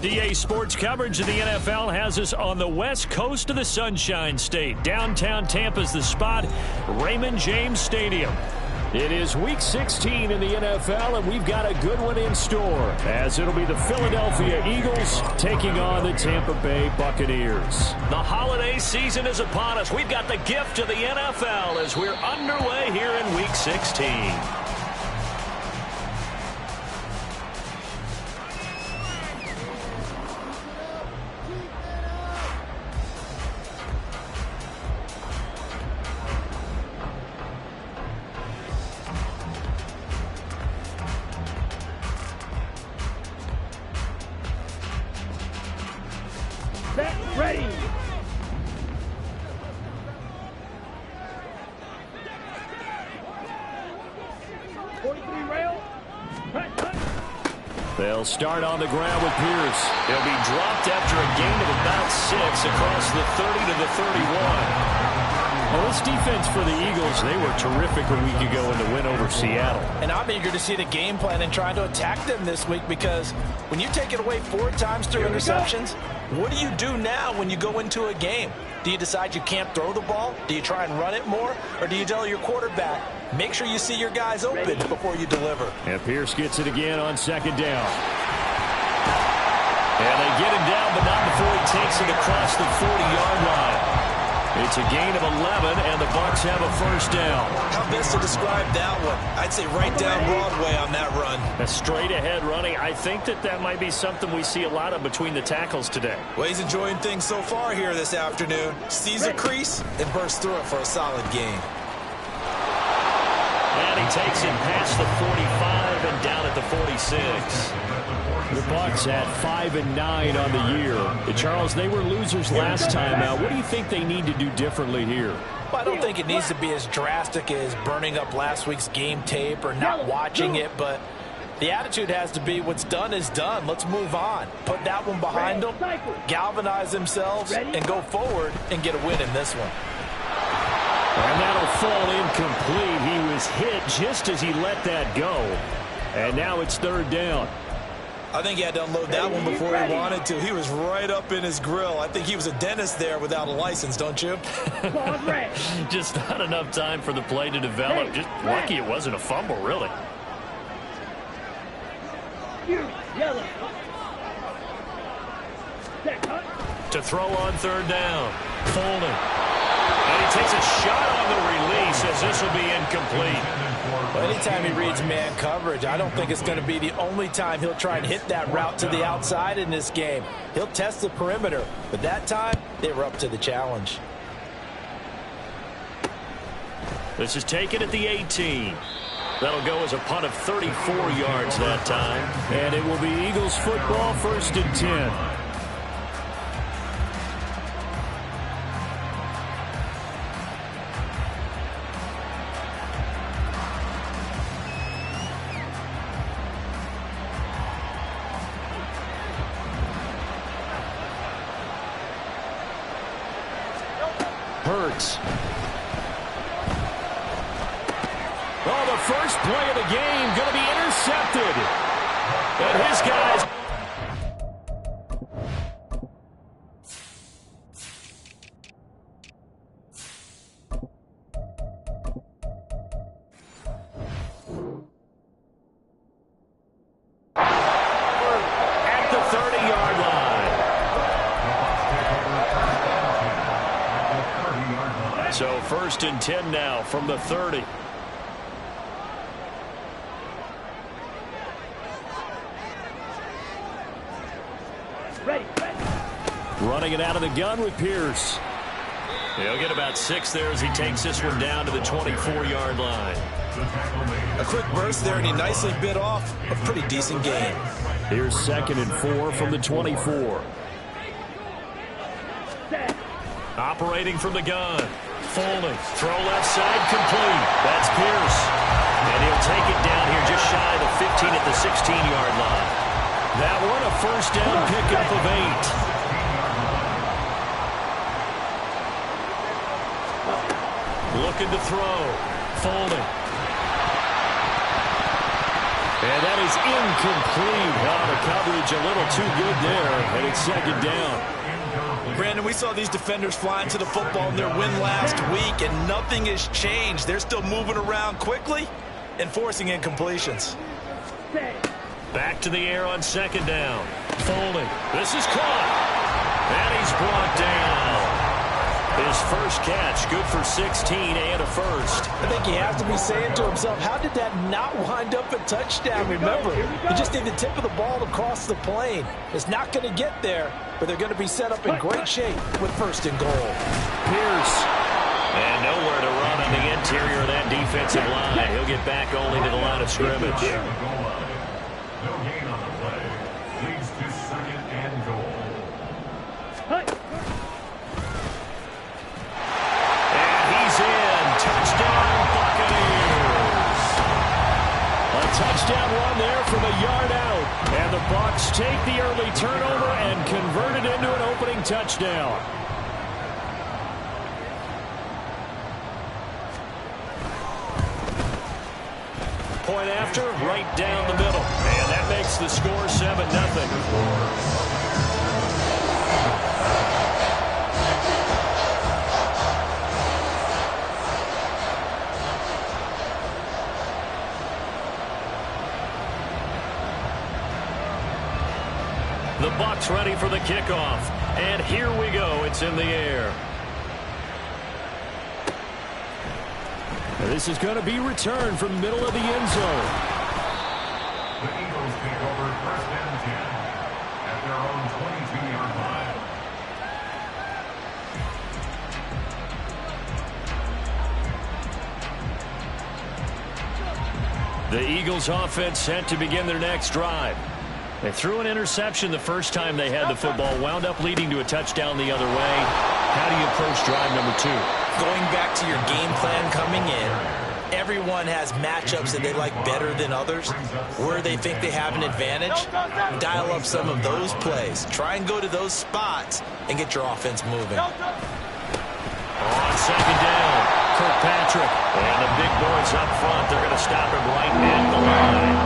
DA Sports coverage of the NFL has us on the west coast of the Sunshine State. Downtown Tampa's the spot, Raymond James Stadium. It is Week 16 in the NFL, and we've got a good one in store, as it'll be the Philadelphia Eagles taking on the Tampa Bay Buccaneers. The holiday season is upon us. We've got the gift of the NFL as we're underway here in Week 16. Ready. They'll start on the ground with Pierce. He'll be dropped after a gain of about 6 across the 30 to the 31. Well, this defense for the Eagles, they were terrific a week ago in the win over Seattle. And I'm eager to see the game plan and trying to attack them this week, because when you take it away 4 times through interceptions, what do you do now when you go into a game? Do you decide you can't throw the ball? Do you try and run it more? Or do you tell your quarterback, make sure you see your guys open before you deliver? And Pierce gets it again on second down. And they get him down, but not before he takes it across the 40-yard line. It's a gain of 11, and the Bucs have a first down. How best to describe that one? I'd say right down Broadway on that run. A straight-ahead running. I think that might be something we see a lot of between the tackles today. Well, he's enjoying things so far here this afternoon. Sees a crease and bursts through it for a solid gain. And he takes it past the 45 and down at the 46. The Bucs at 5-9 on the year. Charles, they were losers last time out. What do you think they need to do differently here? Well, I don't think it needs to be as drastic as burning up last week's game tape or not watching it, but the attitude has to be what's done is done. Let's move on. Put that one behind them, galvanize themselves, and go forward and get a win in this one. And that'll fall incomplete. He was hit just as he let that go. And now it's third down. I think he had to unload that one before he wanted to. He was right up in his grill. I think he was a dentist there without a license, don't you? Just not enough time for the play to develop. Just lucky it wasn't a fumble, really. To throw on third down. Folding. And he takes a shot on the release as this will be incomplete. Well, anytime he reads man coverage, I don't think it's going to be the only time he'll try and hit that route to the outside in this game. He'll test the perimeter, but that time they were up to the challenge. This is taken at the 18. That'll go as a punt of 34 yards that time. And it will be Eagles football, 1st and 10. Hurts. Oh, the first play of the game going to be intercepted. And his guys. At the 30-yard line. So 1st and 10 now from the 30. Running it out of the gun with Pierce. He'll get about 6 there as he takes this one down to the 24-yard line. A quick burst there, and he nicely bit off a pretty decent gain. Here's 2nd and 4 from the 24. Operating from the gun. Folding. Throw left side complete. That's Pierce. And he'll take it down here just shy of the 15 at the 16-yard line. That one a first down pickup of 8. Looking to throw. Folding. And that is incomplete. Oh, the coverage a little too good there, and it's second down. Brandon, we saw these defenders flying to the football in their win last week, and nothing has changed. They're still moving around quickly and forcing incompletions. Back to the air on second down. Folding. This is caught. And he's brought down. His first catch, good for 16 and a first. I think he has to be saying to himself, how did that not wind up a touchdown? Remember, you just need the tip of the ball across the plane. It's not going to get there, but they're going to be set up in great shape with first and goal. Pierce. And nowhere to run on the interior of that defensive line. He'll get back only to the line of scrimmage. No gain on the play. Leads to second and goal. And he's in. Touchdown, Buccaneers. A touchdown run there from a yard out. And the Bucs take the early turnover and convert it into an opening touchdown. Point after, right down the middle. And that makes the score 7-0. The Bucs ready for the kickoff. And here we go. It's in the air. This is going to be returned from the middle of the end zone. The Eagles take over first and 10 at their own 22-yard line. The Eagles offense set to begin their next drive. They threw an interception the first time they had the football, wound up leading to a touchdown the other way. How do you approach drive number 2? Going back to your game plan coming in, everyone has matchups that they like better than others, where they think they have an advantage. Dial up some of those plays. Try and go to those spots and get your offense moving. On second down, Kirkpatrick. And the big boys up front, they're going to stop him right at the line.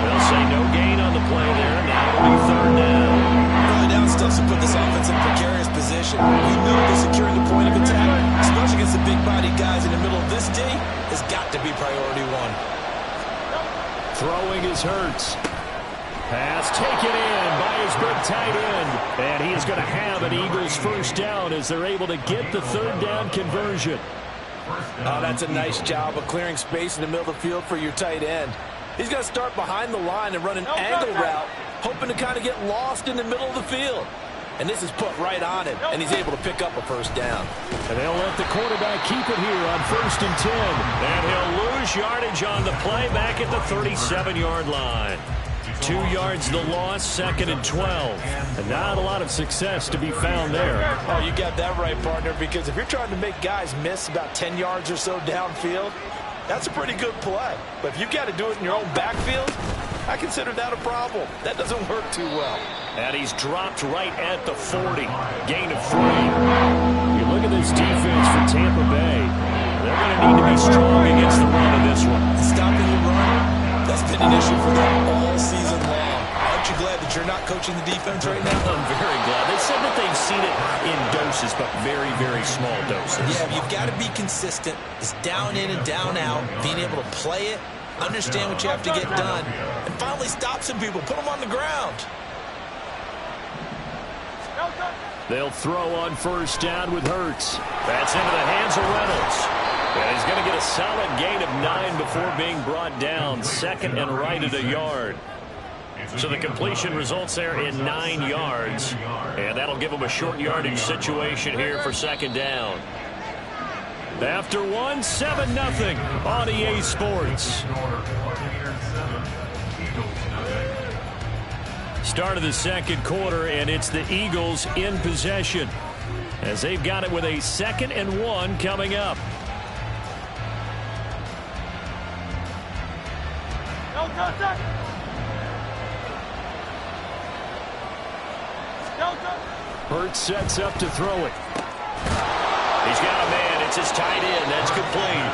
They'll say no gain on the play there. Now it'll be third down. Early down stuff to put this offense in a precarious position. You know that securing the point of attack, especially against the big-bodied guys in the middle of this D, has got to be priority one. Throwing is Hurts. Pass taken in by his big tight end. And he is going to have an Eagles first down as they're able to get the third down conversion. Oh, that's a nice job of clearing space in the middle of the field for your tight end. He's going to start behind the line and run an angle route, hoping to kind of get lost in the middle of the field. And this is put right on him, and he's able to pick up a first down. And they'll let the quarterback keep it here on first and 10. And he'll lose yardage on the play back at the 37-yard line. 2 yards the loss, second and 12. And not a lot of success to be found there. Oh, you got that right, partner, because if you're trying to make guys miss about 10 yards or so downfield, that's a pretty good play. But if you've got to do it in your own backfield, I consider that a problem. That doesn't work too well. And he's dropped right at the 40. Gain of 3. You look at this defense for Tampa Bay. They're going to need to be strong against the run in this one. Stopping the run, that's been an issue for them all season long. Aren't you glad that you're not coaching the defense right now? I'm very glad. They said that they've seen it in doses, but very, very small doses. Yeah, you've got to be consistent. It's down in and down out, being able to play it, understand what you have to get done, and finally stop some people, put them on the ground. They'll throw on first down with Hurts. That's into the hands of Reynolds. And he's going to get a solid gain of 9 before being brought down. Second and right at a yard. So the completion results there in 9 yards. And that'll give them a short yardage situation here for second down. After 1, 7-0 on EA Sports. Start of the second quarter, and it's the Eagles in possession as they've got it with a 2nd and 1 coming up. Hurts sets up to throw it. He's got a man. It's his tight end. That's complete.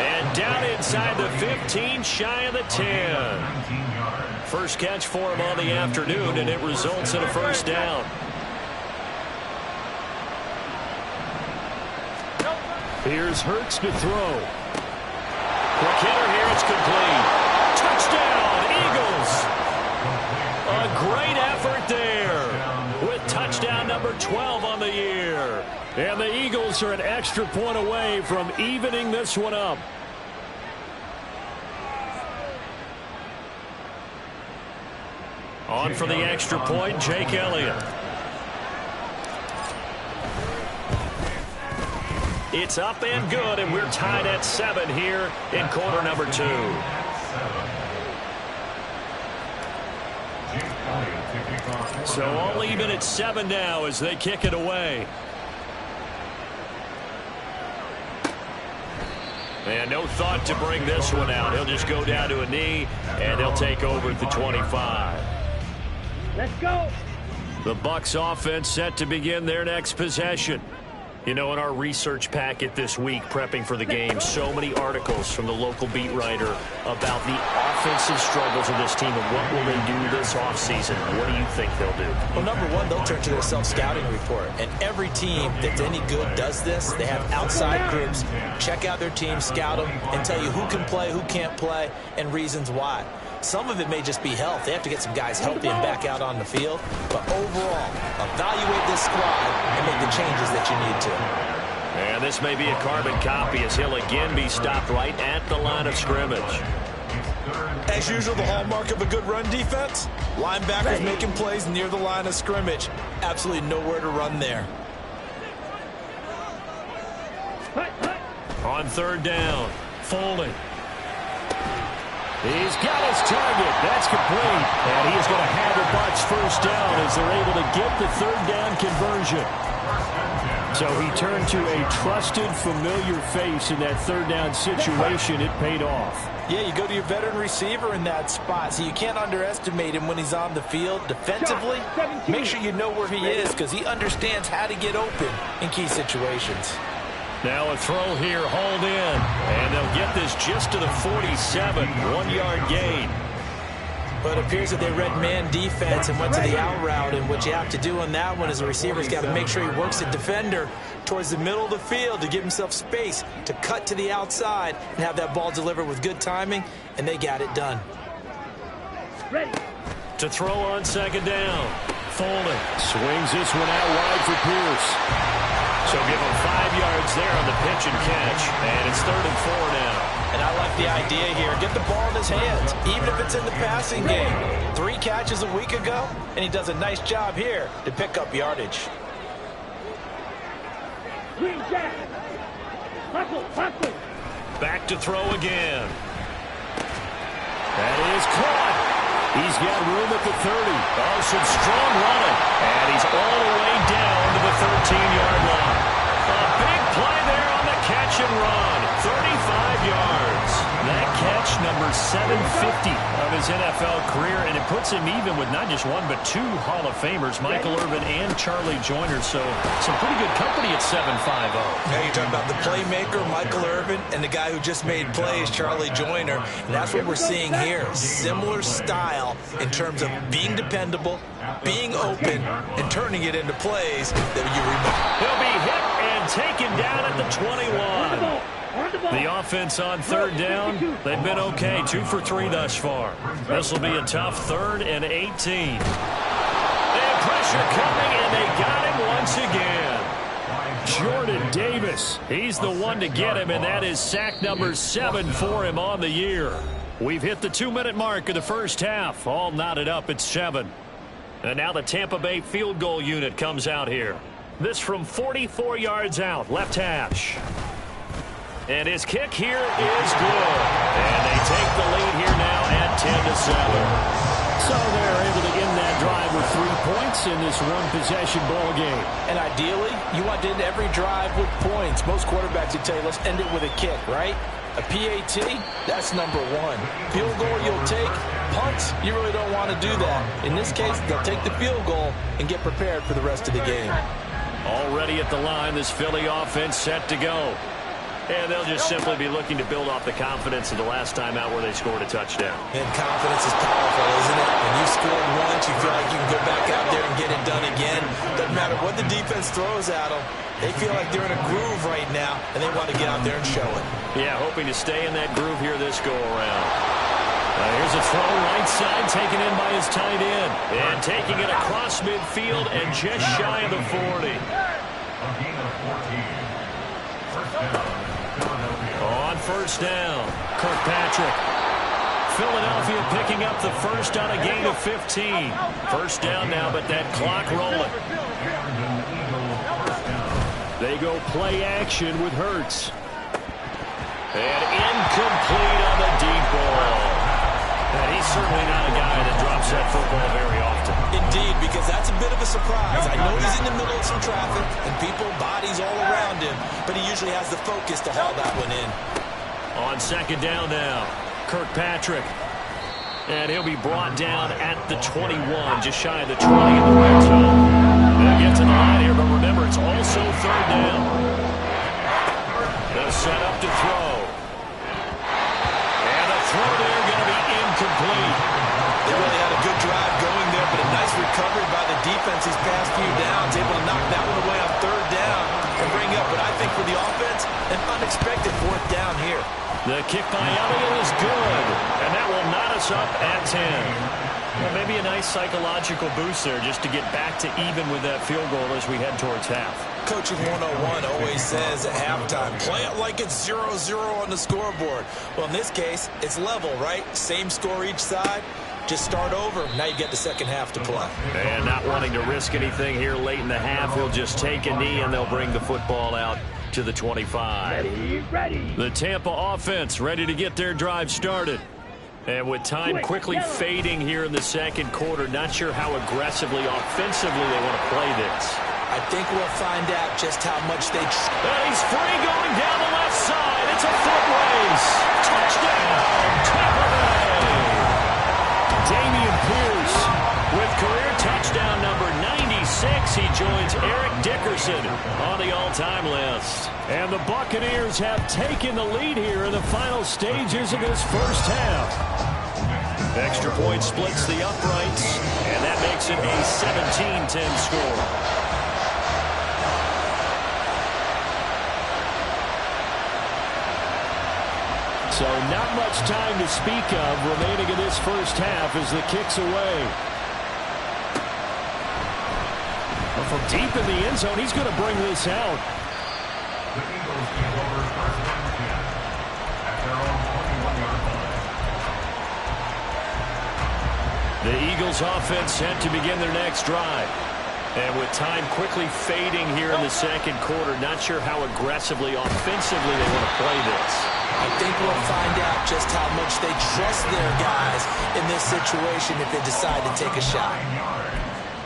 And down inside the 15, shy of the 10. First catch for him on the afternoon, and it results in a first down. Here's Hurts to throw. Quick hitter here, it's complete. Touchdown, Eagles. A great effort there with touchdown number 12 on the year. And the Eagles are an extra point away from evening this one up. On for the extra point, Jake Elliott. It's up and good, and we're tied at 7 here in quarter number 2. So all even at 7 now as they kick it away. And no thought to bring this one out. He'll just go down to a knee, and they'll take over at the 25. Let's go. The Bucs offense set to begin their next possession. You know, in our research packet this week, prepping for the game, so many articles from the local beat writer about the offensive struggles of this team and what will they do this offseason. What do you think they'll do? Well, number one, they'll turn to their self-scouting report. And every team that's any good does this. They have outside groups, check out their team, scout them, and tell you who can play, who can't play, and reasons why. Some of it may just be health. They have to get some guys healthy and back out on the field. But overall, evaluate this squad and make the changes that you need to. And this may be a carbon copy as he'll again be stopped right at the line of scrimmage. As usual, the hallmark of a good run defense, linebackers making plays near the line of scrimmage. Absolutely nowhere to run there. On third down, Foley. He's got his target. That's complete. And he is going to have the Bucs first down as they're able to get the third down conversion. So he turned to a trusted, familiar face in that third down situation. It paid off. Yeah, you go to your veteran receiver in that spot, so you can't underestimate him when he's on the field. Defensively, make sure you know where he is because he understands how to get open in key situations. Now a throw here, hauled in, and they'll get this just to the 47, 1-yard gain. But it appears that they read man defense and went to the out route, and what you have to do on that one is the receiver's got to make sure he works the defender towards the middle of the field to give himself space to cut to the outside and have that ball delivered with good timing, and they got it done. Ready. To throw on second down, Foley swings this one out wide for Pierce. So give him 5 yards there on the pitch and catch, and it's 3rd and 4 now. And I like the idea here. Get the ball in his hands, even if it's in the passing game. 3 catches a week ago, and he does a nice job here to pick up yardage. Back to throw again. That is caught. He's got room at the 30. Oh, some strong running. And he's all the way down to the 13-yard line. A big play there on the catch and run. 35 yards. That catch, number 750 of his NFL career, and it puts him even with not just 1 but 2 Hall of Famers, Michael Irvin and Charlie Joyner. So some pretty good company at 7'5". Now you're talking about the playmaker, Michael Irvin, and the guy who just made plays, Charlie Joyner. And that's what we're seeing here. Similar style in terms of being dependable, being open, and turning it into plays that you remember. He'll be hit and taken down at the 21. The offense on third down, they've been okay. 2 for 3 thus far. This will be a tough 3rd and 18. And pressure coming, and they got him once again. Jordan Davis, he's the one to get him, and that is sack number 7 for him on the year. We've hit the 2-minute mark of the first half. All knotted up at 7. And now the Tampa Bay field goal unit comes out here. This from 44 yards out, left hash. And his kick here is good. And they take the lead here now at 10-7. So they're able to end that drive with 3 points in this one-possession ball game. And ideally, you want to end every drive with points. Most quarterbacks would tell you, let's end it with a kick, right? A PAT, that's number 1. Field goal you'll take. Punts, you really don't want to do that. In this case, they'll take the field goal and get prepared for the rest of the game. Already at the line, this Philly offense set to go. And they'll just simply be looking to build off the confidence of the last time out where they scored a touchdown. And confidence is powerful, isn't it? When you've scored once, you feel like you can go back out there and get it done again. Doesn't matter what the defense throws at them. They feel like they're in a groove right now, and they want to get out there and show it. Yeah, hoping to stay in that groove here this go-around. Here's a throw right side, taken in by his tight end. And taking it across midfield and just shy of the 40. A gain of 14. First down, Philadelphia. On first down, Kirkpatrick. Philadelphia picking up the first on a gain of 15. First down now, but that clock rolling. They go play action with Hurts. And incomplete on the deep ball. And he's certainly not a guy that drops that football very often. Indeed, because that's a bit of a surprise. I know he's in the middle of some traffic and people, bodies all around him, but he usually has the focus to haul that one in. On second down now, Kirkpatrick. And he'll be brought down at the 21, just shy of the 20 in the red zone. They'll get to the line here, but remember, it's also third down. They'll set up to throw. And the throw there going to be incomplete. They really had a good drive going there, but a nice recovery by the defense these past few downs, able to knock that one away on third down and bring up what I think for the offense, an unexpected fourth down here. The kick by Elliott is good, and that will knot us up at 10. Well, maybe a nice psychological boost there just to get back to even with that field goal as we head towards half. Coaching 101 always says at halftime, play it like it's 0-0 on the scoreboard. Well, in this case, it's level, right? Same score each side. Just start over. Now you get the second half to play. And not wanting to risk anything here late in the half, he'll just take a knee and they'll bring the football out to the 25. Ready. The Tampa offense ready to get their drive started. And with time quickly fading here in the second quarter, not sure how aggressively, offensively they want to play this. I think we'll find out just how much they... And he's free going down the left side. It's a foot race. Touchdown, Tampa Bay. Dameon Pierce with career touchdown number 96. He joins Eric Dickerson on the all-time list. And the Buccaneers have taken the lead here in the final stages of this first half. Extra point splits the uprights, and that makes it a 17-10 score. So not much time to speak of remaining in this first half as the kick's away. Well, from deep in the end zone, he's going to bring this out. The Eagles take over first and 10 at their own 21-yard line. The Eagles offense set to begin their next drive. And with time quickly fading here in the second quarter, not sure how aggressively, offensively they want to play this. I think we'll find out just how much they trust their guys in this situation if they decide to take a shot.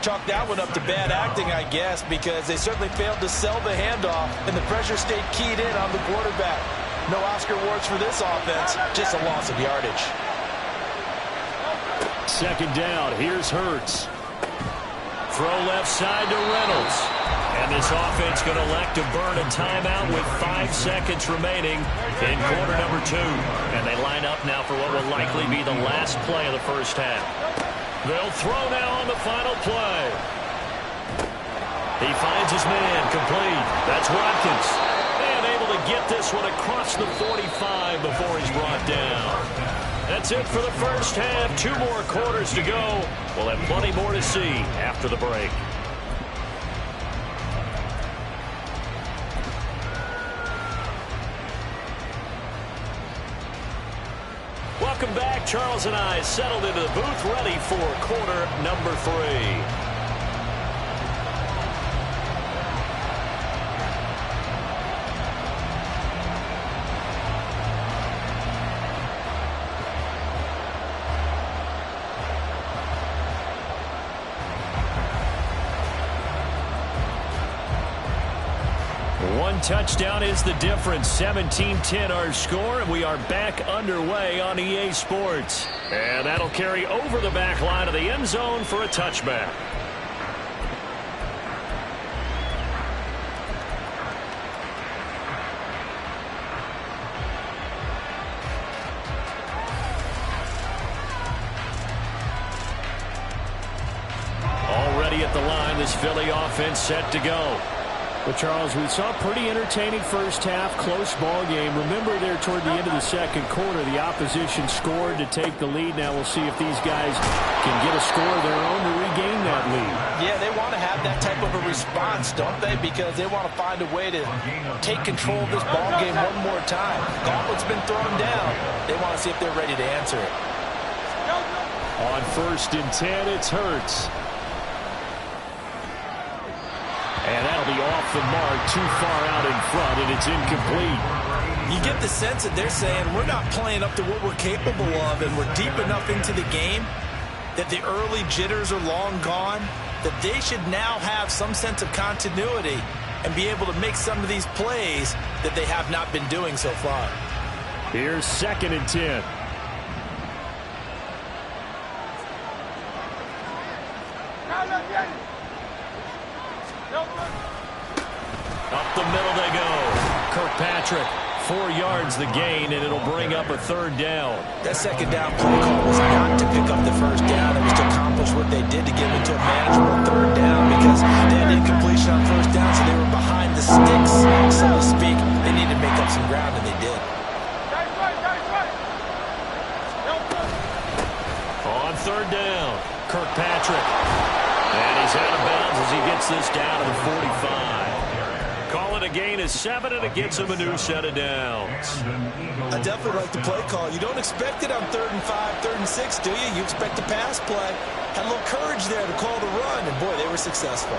Chalk that one up to bad acting, I guess, because they certainly failed to sell the handoff, and the pressure stayed keyed in on the quarterback. No Oscar awards for this offense, just a loss of yardage. Second down, here's Hurts. Throw left side to Reynolds. And this offense going to elect to burn a timeout with 5 seconds remaining in quarter number 2. And they line up now for what will likely be the last play of the first half. They'll throw now on the final play. He finds his man, complete. That's Watkins. And able to get this one across the 45 before he's brought down. That's it for the first half. 2 more quarters to go. We'll have plenty more to see after the break. Welcome back. Charles and I settled into the booth, ready for quarter number 3. One touchdown is the difference. 17-10 our score, and we are back underway on EA Sports. And that'll carry over the back line of the end zone for a touchback. ready at the line. This Philly offense set to go. But, Charles, we saw a pretty entertaining first half, close ball game. Remember there toward the end of the second quarter, the opposition scored to take the lead. Now we'll see if these guys can get a score of their own to regain that lead. Yeah, they want to have that type of a response, don't they? Because they want to find a way to take control of this ball game one more time. Gauntlet's been thrown down. They want to see if they're ready to answer it. On 1st and 10, it's Hurts. And that'll be off the mark, too far out in front, and it's incomplete. You get the sense that they're saying we're not playing up to what we're capable of, and we're deep enough into the game that the early jitters are long gone, that they should now have some sense of continuity and be able to make some of these plays that they have not been doing so far. Here's 2nd and 10. Up the middle they go. Kirkpatrick, 4 yards the gain, and it'll bring up a 3rd down. That 2nd down play call was not to pick up the 1st down. It was to accomplish what they did to get into a manageable 3rd down because they had incompletion on 1st down, so they were behind the sticks, so to speak. They needed to make up some ground, and they did. On 3rd down, Kirkpatrick. And he's out of bounds as he gets this down to the 45. Call it a gain of 7, and it gets him a new set of downs. I definitely like the play call. You don't expect it on 3rd and 5, 3rd and 6, do you? You expect a pass play. Had a little courage there to call the run, and boy, they were successful.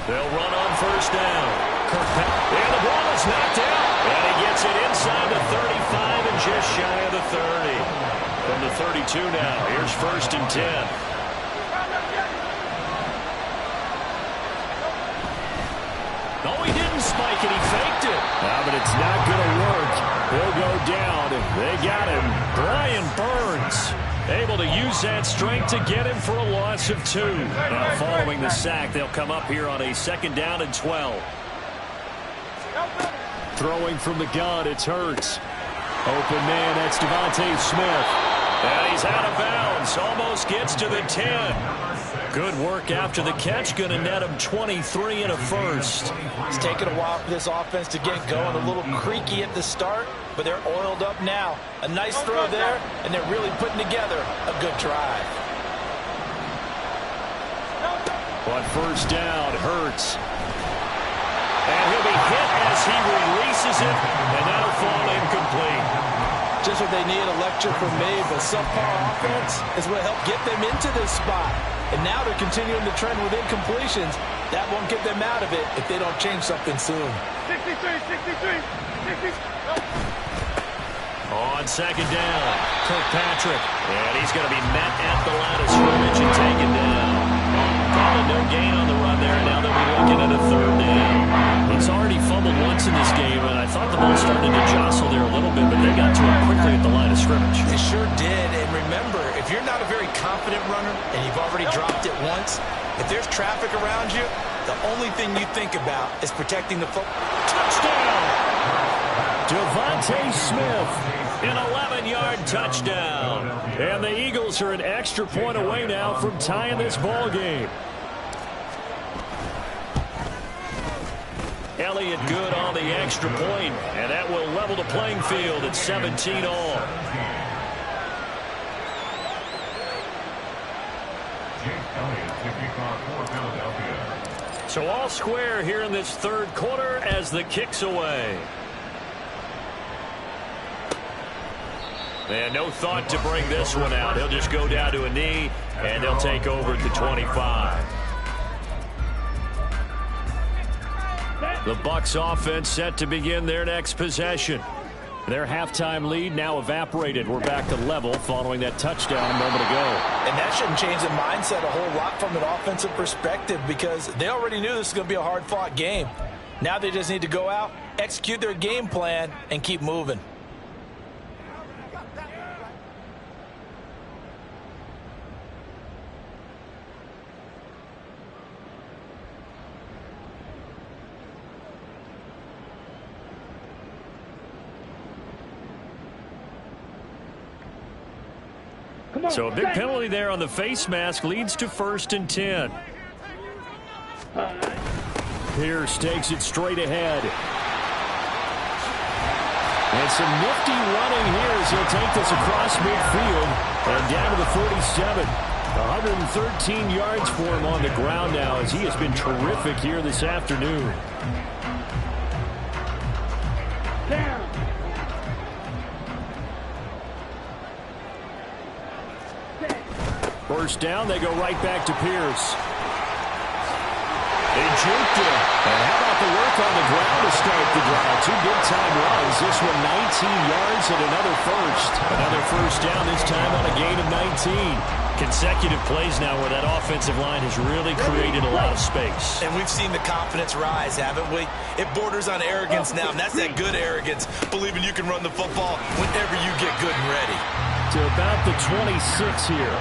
They'll run on 1st down. Kirkpatrick. And the ball is knocked out. And he gets it inside the 35 and just shy of the 30. From the 32 now. Here's 1st and 10. No, he didn't spike it. He faked it. But it's not going to work. He'll go down. They got him. Brian Burns able to use that strength to get him for a loss of 2. Now following the sack, they'll come up here on a 2nd down and 12. Throwing from the gun, it's Hurts. Open man, that's Devontae Smith. And he's out of bounds. Almost gets to the 10. Good work after the catch. Going to net him 23 and a 1st. It's taken a while for this offense to get going. A little creaky at the start, but they're oiled up now. A nice throw there, and they're really putting together a good drive. On 1st down, Hurts. And he'll be hit as he releases it, and that'll fall incomplete. Just what they need, a lecture from me, but subpar offense is what helped get them into this spot. And now they're continuing the trend with incompletions. That won't get them out of it if they don't change something soon. 63. On 2nd down, Kirkpatrick. And he's going to be met at the line of scrimmage and taken down. Calling no gain on the run there. Now they'll be looking at a 3rd down. He's already fumbled once in this game, and I thought the ball started to jostle there a little bit, but they got to him quickly at the line of scrimmage. They sure did, and remember, if you're not a very confident runner and you've already dropped it once, if there's traffic around you, the only thing you think about is protecting the football. Touchdown! Devontae Smith, an 11-yard touchdown. And the Eagles are an extra point away now from tying this ball game. Elliott good on the extra point, and that will level the playing field at 17 all. So all square here in this 3rd quarter as the kick's away. And no thought to bring this one out. He'll just go down to a knee, and they'll take over at the 25. The Bucs offense set to begin their next possession. Their halftime lead now evaporated. We're back to level following that touchdown a moment ago. And that shouldn't change the mindset a whole lot from an offensive perspective because they already knew this was going to be a hard-fought game. Now they just need to go out, execute their game plan, and keep moving. So a big penalty there on the face mask leads to 1st and 10. Pierce takes it straight ahead. And some nifty running here as he'll take this across midfield and down to the 47. 113 yards for him on the ground now as he has been terrific here this afternoon. First down, they go right back to Pierce. They juked him. And how about the work on the ground to start the drive? 2 big-time runs. This one 19 yards and another first. Another first down, this time on a gain of 19. Consecutive plays now where that offensive line has really created a lot of space. And we've seen the confidence rise, haven't we? It borders on arrogance now, and that's that good arrogance, believing you can run the football whenever you get good and ready. To about the 26 here.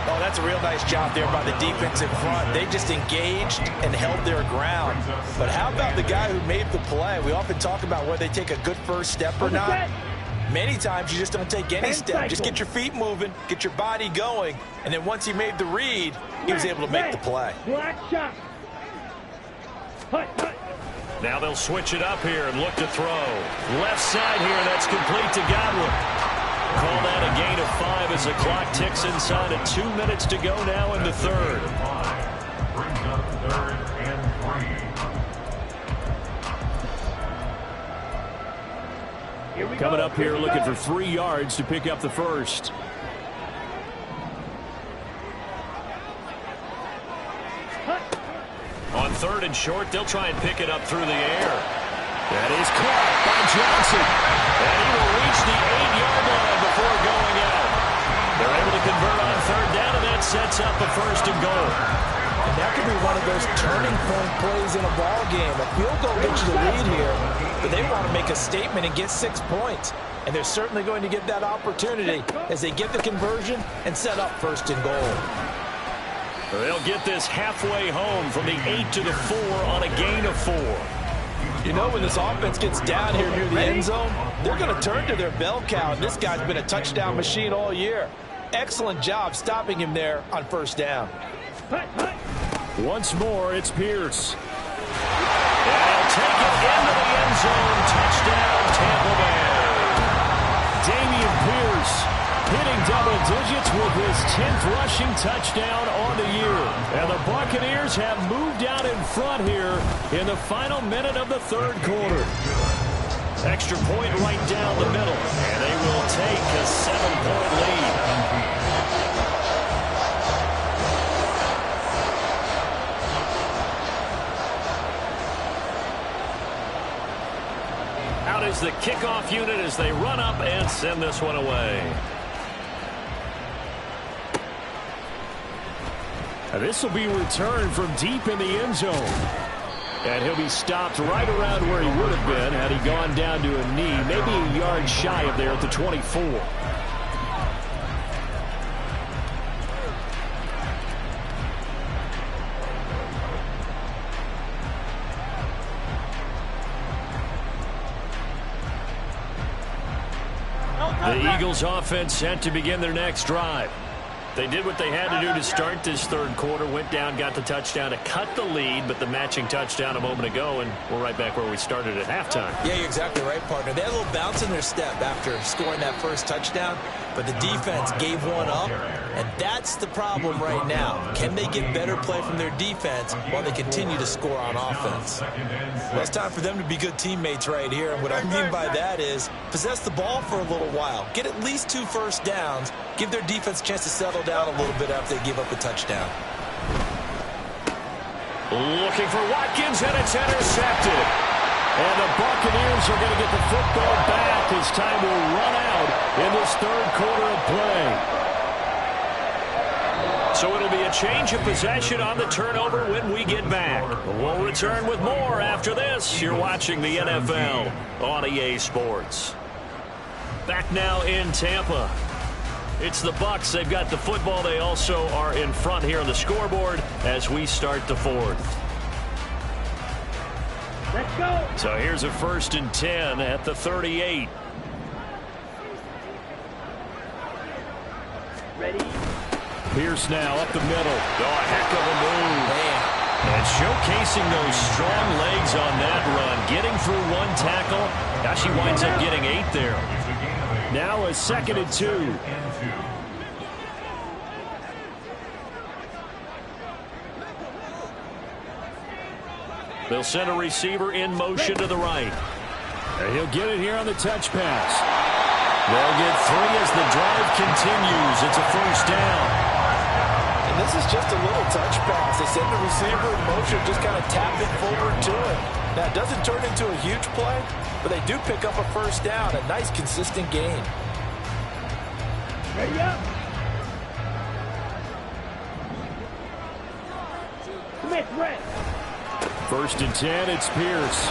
Oh, that's a real nice job there by the defense in front. They just engaged and held their ground. But how about the guy who made the play? We often talk about whether they take a good first step or not. Many times you just don't take any step. Just get your feet moving, get your body going, and then once he made the read, he was able to make the play. Now they'll switch it up here and look to throw. Left side here, that's complete to Godwin. Call that a gain of 5 as the clock ticks inside of 2 minutes to go now in the third. Brings up 3rd and 3. Coming up here looking for 3 yards to pick up the first. On 3rd and short, they'll try and pick it up through the air. That is caught by Johnson. And he will reach the 8-yard line before going out. They're able to convert on 3rd down, and that sets up a 1st and goal. And that could be one of those turning point plays in a ball game. A field goal gets you the lead here, but they want to make a statement and get 6 points. And they're certainly going to get that opportunity as they get the conversion and set up 1st and goal. They'll get this halfway home from the 8 to the 4 on a gain of 4. You know, when this offense gets down here near the end zone, they're going to turn to their bell cow. And this guy's been a touchdown machine all year. Excellent job stopping him there on 1st down. Once more, it's Pierce. And he'll take it into the end zone. Touchdown, Tampa Bay. Dameon Pierce hitting double digits with his 10th rushing touchdown on the year. And the Buccaneers have moved out in front here in the final minute of the 3rd quarter. Extra point right down the middle. And they will take a 7-point lead. Out is the kickoff unit as they run up and send this one away. This will be returned from deep in the end zone. And he'll be stopped right around where he would have been had he gone down to a knee, maybe a yard shy of there at the 24. The Eagles offense set to begin their next drive. They did what they had to do to start this 3rd quarter, went down, got the touchdown to cut the lead, but the matching touchdown a moment ago, and we're right back where we started at halftime. Yeah, you're exactly right, partner. They had a little bounce in their step after scoring that first touchdown, but the defense gave one up, and that's the problem right now. Can they get better play from their defense while they continue to score on offense? Well, it's time for them to be good teammates right here, and what I mean by that is possess the ball for a little while, get at least 2 first downs, give their defense a chance to settle down a little bit after they give up the touchdown. Looking for Watkins, and it's intercepted. And the Buccaneers are going to get the football back as time will run out in this 3rd quarter of play. So it'll be a change of possession on the turnover when we get back. We'll return with more after this. You're watching the NFL on EA Sports. Back now in Tampa. It's the Bucs. They've got the football. They also are in front here on the scoreboard as we start the 4th. Let's go. So here's a 1st and 10 at the 38. Pierce now up the middle. Oh, a heck of a move. Man. And showcasing those strong legs on that run. Getting through one tackle. Now she winds up getting 8 there. Now a 2nd and 2. They'll send a receiver in motion to the right. And he'll get it here on the touch pass. They'll get 3 as the drive continues. It's a first down. And this is just a little touch pass. They send the receiver in motion, just kind of tap it forward to it. Now, it doesn't turn into a huge play, but they do pick up a first down. A nice, consistent gain. Ready up. Smith, red. 1st and 10, it's Pierce.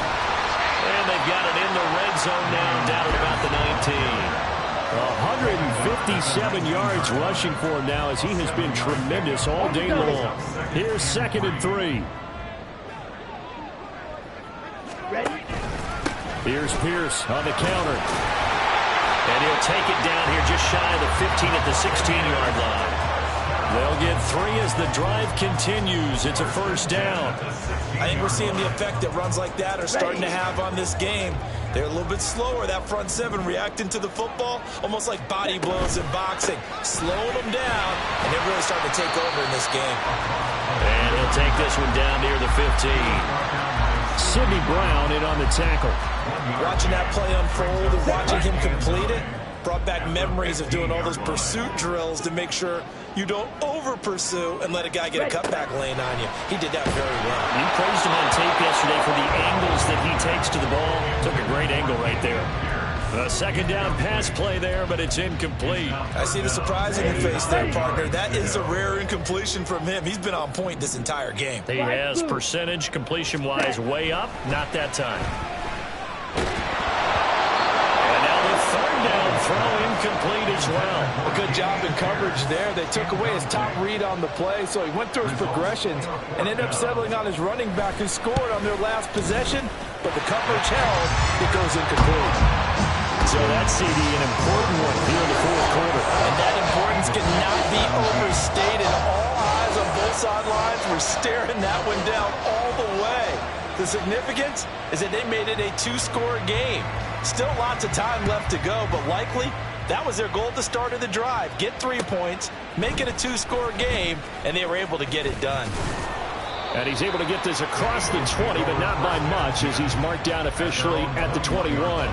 And they've got it in the red zone now, down at about the 19. 157 yards rushing for him now as he has been tremendous all day long. Here's 2nd and 3. Ready. Here's Pierce on the counter. And he'll take it down here just shy of the 15 at the 16-yard line. They'll get 3 as the drive continues. It's a first down. I think we're seeing the effect that runs like that are starting to have on this game. They're a little bit slower, that front 7 reacting to the football, almost like body blows in boxing, slowing them down, and they're really starting to take over in this game. And he'll take this one down near the 15. Sidney Brown in on the tackle. Watching that play unfold and watching him complete it brought back memories of doing all those pursuit drills to make sure you don't over-pursue and let a guy get a cutback lane on you. He did that very well. You praised him on tape yesterday for the angles that he takes to the ball. Took a great angle right there. A 2nd down pass play there, but it's incomplete. I see the surprise in your face there, partner. That is a rare incompletion from him. He's been on point this entire game. He has percentage completion-wise way up. Not that time. Down throw incomplete as well. A good job in coverage there. They took away his top read on the play, so he went through his progressions and ended up settling on his running back who scored on their last possession, but the coverage held. It goes incomplete. So that's CD, an important one here in the 4th quarter. And that importance cannot be overstated. All eyes on both sidelines were staring that one down all the way. The significance is that they made it a 2-score game. Still lots of time left to go, but likely that was their goal at the start of the drive. Get 3 points, make it a 2-score game, and they were able to get it done. And he's able to get this across the 20, but not by much as he's marked down officially at the 21.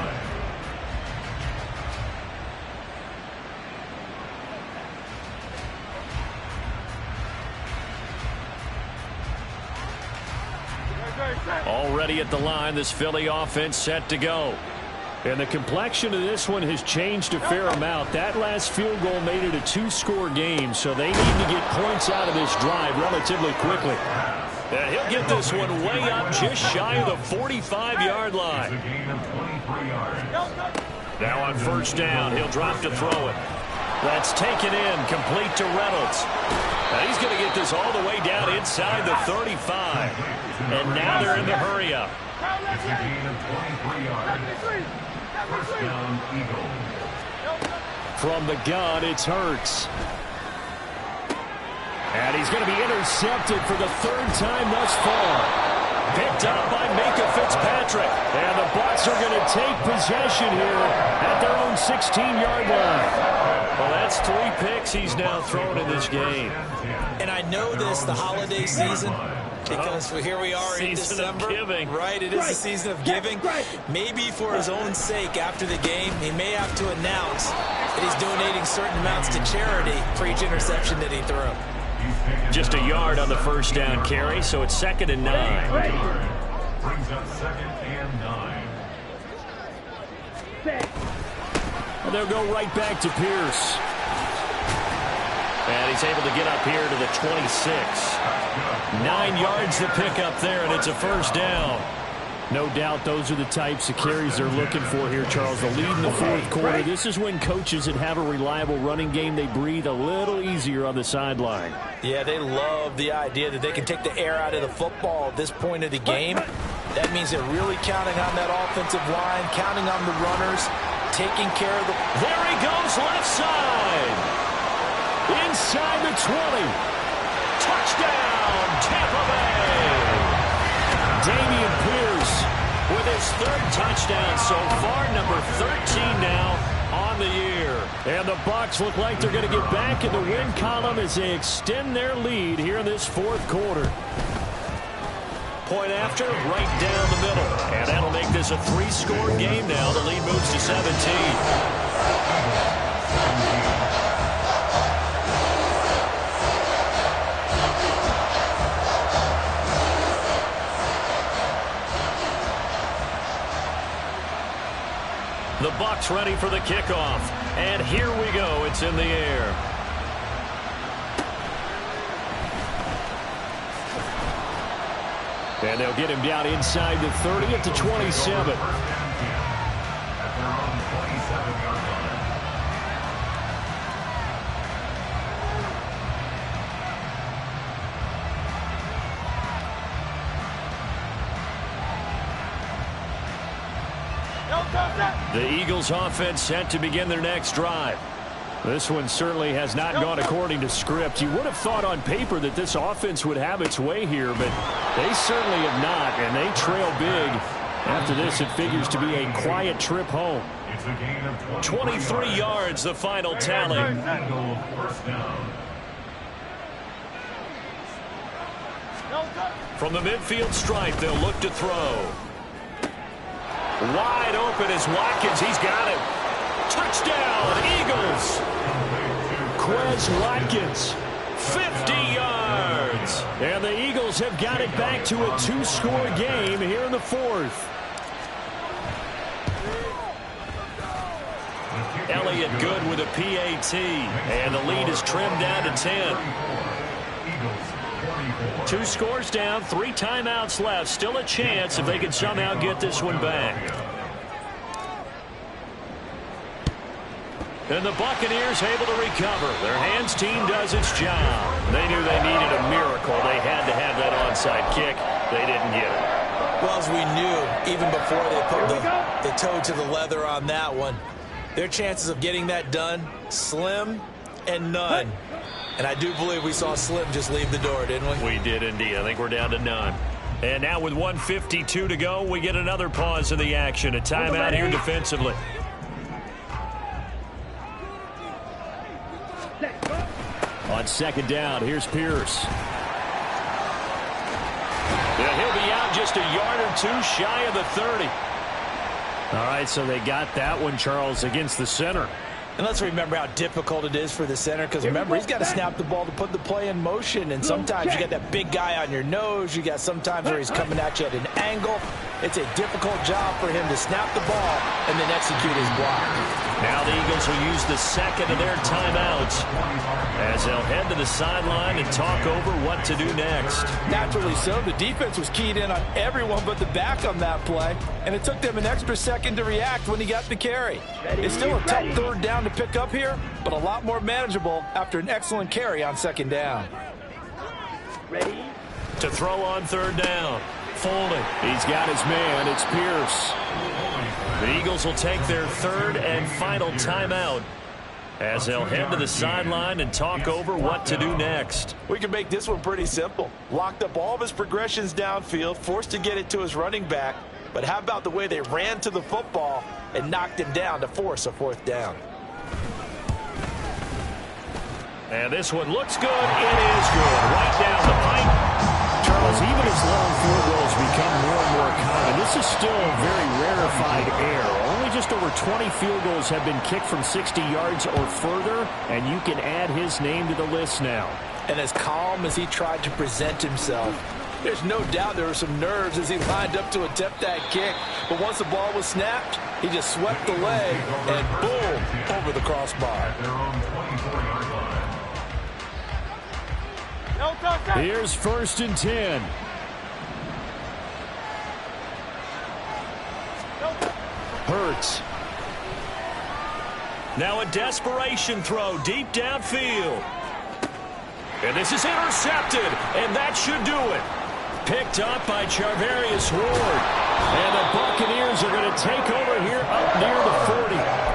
Already at the line, this Philly offense set to go. And the complexion of this one has changed a fair amount. That last field goal made it a 2-score game, so they need to get points out of this drive relatively quickly. And he'll get this one way up just shy of the 45-yard line. Now on 1st down, he'll drop to throw it. That's taken in, complete to Reynolds. Now he's going to get this all the way down inside the 35. And now they're in the hurry-up. It's a gain of 23 yards. First down, Eagles. From the gun, it's Hurts. And he's going to be intercepted for the 3rd time thus far. Picked up by Minka Fitzpatrick. And the Bucs are going to take possession here at their own 16-yard line. Well, that's 3 picks he's now thrown in this game. And I know this, the holiday season, because here we are in December. Right, it is the season of giving. Maybe for his own sake after the game, he may have to announce that he's donating certain amounts to charity for each interception that he threw. Just a yard on the 1st down carry, so it's 2nd and 9. Brings up 2nd and 9. And they'll go right back to Pierce. And he's able to get up here to the 26. 9 yards to pick up there, and it's a first down. No doubt those are the types of carries they're looking for here, Charles. The lead in the 4th quarter. This is when coaches that have a reliable running game, they breathe a little easier on the sideline. Yeah, they love the idea that they can take the air out of the football at this point of the game. That means they're really counting on that offensive line, counting on the runners, taking care of the... There he goes, left side. Inside the 20. Touchdown, Tampa Bay. Dameon Pierce with his third touchdown so far, number 13 now on the year. And the Bucs look like they're going to get back in the win column as they extend their lead here in this fourth quarter. Point after, right down the middle. And that'll make this a 3-score game now. The lead moves to 17. The Bucs ready for the kickoff. And here we go. It's in the air. And they'll get him down inside the 30 at the 27. The Eagles offense set to begin their next drive. This one certainly has not gone according to script. You would have thought on paper that this offense would have its way here, but they certainly have not, and they trail big. After this, it figures to be a quiet trip home. 23 yards, the final tally. From the midfield stripe, they'll look to throw. Wide open is Watkins. He's got him. Touchdown, Eagles. Quez Watkins, 50 yards. And the Eagles have got it back to a 2-score game here in the fourth. Elliott good with a PAT. And the lead is trimmed down to 10. 2 scores down, 3 timeouts left. Still a chance if they can somehow get this one back. And the Buccaneers able to recover. Their hands team does its job. They knew they needed a miracle. They had to have that onside kick. They didn't get it. Well, as we knew, even before they put the toe to the leather on that one, their chances of getting that done, slim and none. And I do believe we saw Slim just leave the door, didn't we? We did indeed. I think we're down to none. And now with 1:52 to go, we get another pause in the action. A timeout here defensively. On second down, here's Pierce. Yeah, he'll be out just a yard or 2 shy of the 30. All right, so they got that one, Charles, against the center. And let's remember how difficult it is for the center, because remember, he's got to snap the ball to put the play in motion, and sometimes you got that big guy on your nose. You got sometimes where he's coming at you at an angle. It's a difficult job for him to snap the ball and then execute his block. Now the Eagles will use the second of their timeouts as they'll head to the sideline and talk over what to do next. Naturally so. The defense was keyed in on everyone but the back on that play, and it took them an extra second to react when he got the carry. It's still a tough third down to pick up here, but a lot more manageable after an excellent carry on second down. Ready? To throw on third down. Folding. He's got his man. It's Pierce. The Eagles will take their third and final timeout as they'll head to the sideline and talk over what to do next. We can make this one pretty simple. Locked up all of his progressions downfield, forced to get it to his running back. But how about the way they ran to the football and knocked him down to force a fourth down? And this one looks good. It is good. Right down the pipe. Charles, even as long field goals become more and more common, this is still a very rarefied air. Only just over 20 field goals have been kicked from 60 yards or further, and you can add his name to the list now. And as calm as he tried to present himself, there's no doubt there were some nerves as he lined up to attempt that kick. But once the ball was snapped, he just swept the leg and boom, over the crossbar. Here's 1st and 10. Hurts. Now a desperation throw deep downfield. And this is intercepted, and that should do it. Picked up by Charvarius Ward. And the Buccaneers are going to take over here up near the 40.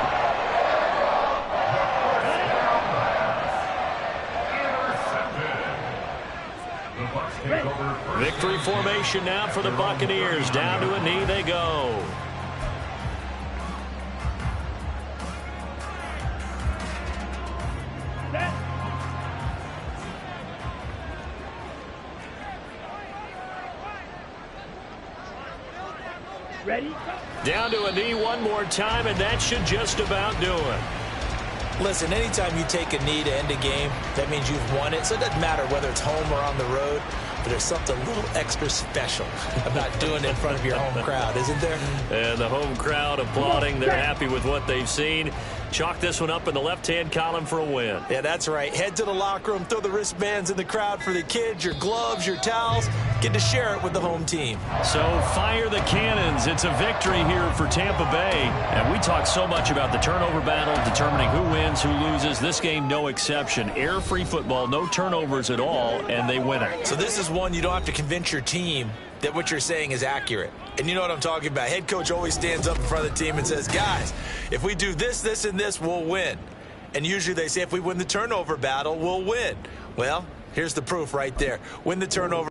formation now for the Buccaneers. Down to a knee they go. Ready? Down to a knee one more time, and that should just about do it. Listen, anytime you take a knee to end a game, that means you've won it. So it doesn't matter whether it's home or on the road, but there's something a little extra special about doing it in front of your home crowd, isn't there? And the home crowd applauding. They're happy with what they've seen. Chalk this one up in the left-hand column for a win. Yeah, that's right. Head to the locker room, throw the wristbands in the crowd for the kids, your gloves, your towels. Get to share it with the home team. So fire the cannons. It's a victory here for Tampa Bay. And we talked so much about the turnover battle, determining who wins, who loses. This game, no exception. Air-free football, no turnovers at all, and they win it. So this is one you don't have to convince your team that what you're saying is accurate. And you know what I'm talking about. Head coach always stands up in front of the team and says, guys, if we do this, this, and this, we'll win. And usually they say if we win the turnover battle, we'll win. Well, here's the proof right there. Win the turnover.